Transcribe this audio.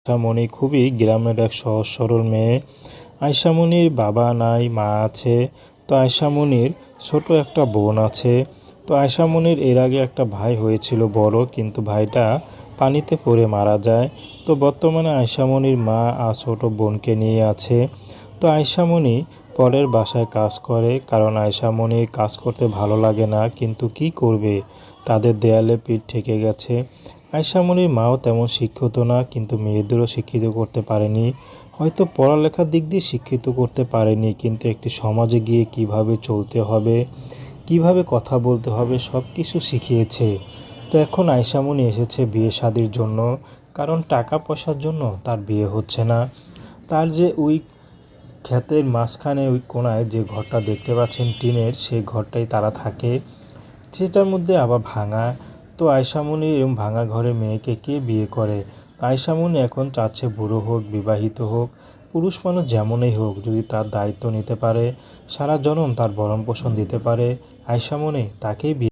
আয়শামণি খুবই গ্রামের এক সহজ সরল মেয়ে। আয়শামণির বাবা নাই, মা আছে। তো আয়শামণির ছোট একটা বোন আছে। তো আয়শামণির এর আগে একটা ভাই হয়েছিল বড়, কিন্তু ভাইটা পানিতে পড়ে মারা যায়। তো বর্তমানে আয়শামণির মা আর ছোট বোনকে নিয়ে আছে। তো আয়শামণি পরের বাসায় কাজ করে, কারণ আয়শামণির কাজ করতে ভালো লাগে না, কিন্তু কি করবে, তাদের দেয়ালে পিঠ ঠেকে গেছে। আয়শামণির মাও তেমন শিক্ষিত না, কিন্তু মেয়েদেরও শিক্ষিত করতে পারেনি। হয়তো পড়ালেখার দিক দিয়ে শিক্ষিত করতে পারেনি, কিন্তু একটি সমাজে গিয়ে কিভাবে চলতে হবে, কিভাবে কথা বলতে হবে, সব কিছু শিখিয়েছে। তো এখন আয়শামণি এসেছে বিয়ে শাদির জন্য, কারণ টাকা পয়সার জন্য তার বিয়ে হচ্ছে না। তার যে ওই ক্ষেতের মাঝখানে ওই কোণায় যে ঘরটা দেখতে পাচ্ছেন টিনের, সেই ঘরটাই তারা থাকে, সেটার মধ্যে আবার ভাঙা। তো আয়শামণি এরকম ভাঙা ঘরে মেয়েকে কে বিয়ে করে? আয়শামণি এখন চাচ্ছে বুড়ো হোক, বিবাহিত হোক, পুরুষ মানুষ যেমনই হোক, যদি তার দায়িত্ব নিতে পারে, সারা জনম তার ভরণ পোষণ দিতে পারে, আয়শামণি তাকেই বিয়ে